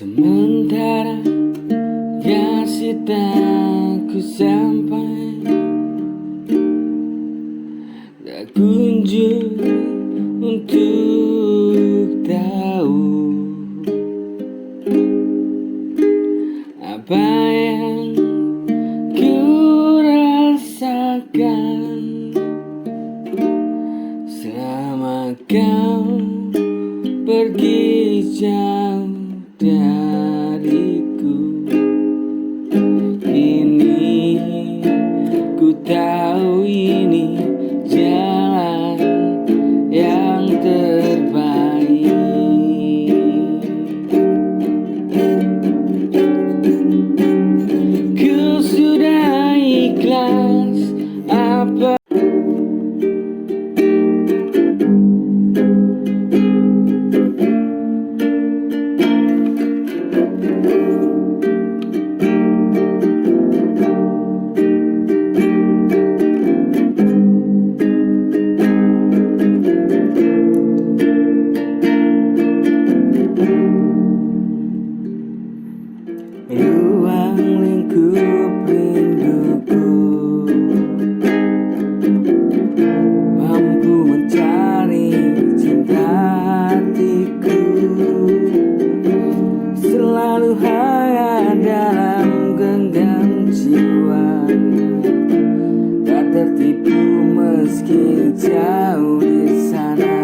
Sementara kasih tak ku sampai, tak kunjung untuk tahu apa yang ku rasakan. Selama kau pergi jauh dariku, kini ku tahu ini jalan yang terbaik. Ku sudah ikhlas apa ruang lingkup rinduku, mampu mencari cinta hatiku, selalu hangat dalam genggam jiwa, tak tertipu meski jauh di sana.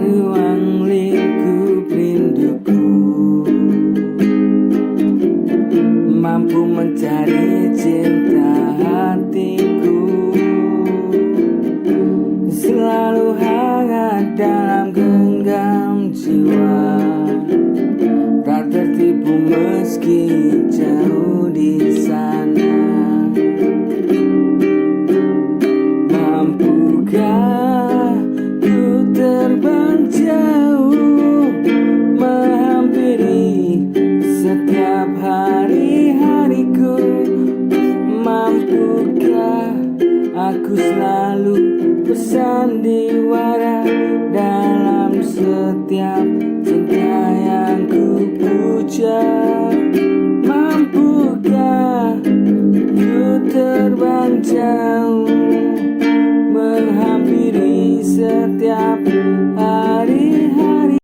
Ruang lingkup rinduku, mampu mencari cinta hatiku, selalu hangat dalam genggam jiwa, tak tertipu meski jauh di sana. Mampukah ku terbang jauh, menghampiri setiap hari-hariku? Mampukah aku selalu bersandiwara dalam setiap cinta yang ku puja? Mampukah ku terbang jauh, menghampiri setiap hari-hari?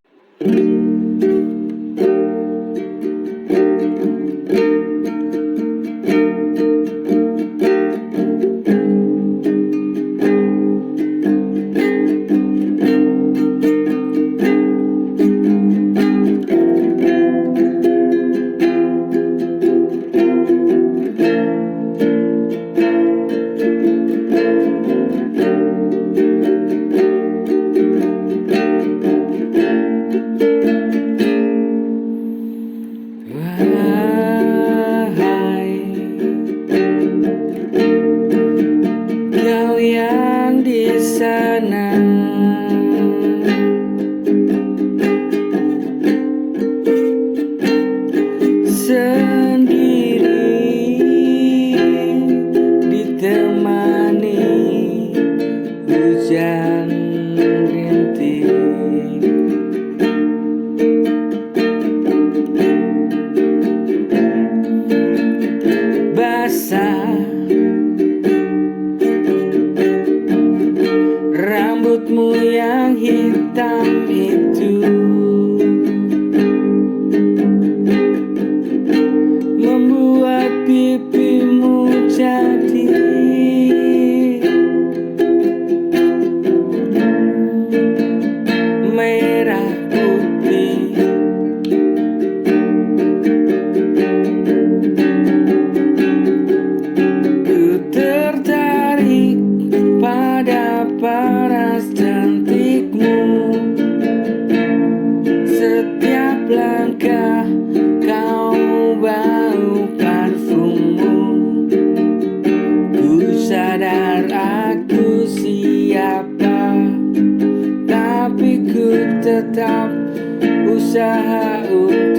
sana. Sendiri ditemani hujan rintik, basah rambutmu yang hitam itu, membuat pipimu jadi merah putih. Ku tertarik pada paras cantikmu, setiap langkah kau bau parfummu. Ku sadar aku siapa, tapi ku tetap usaha untuk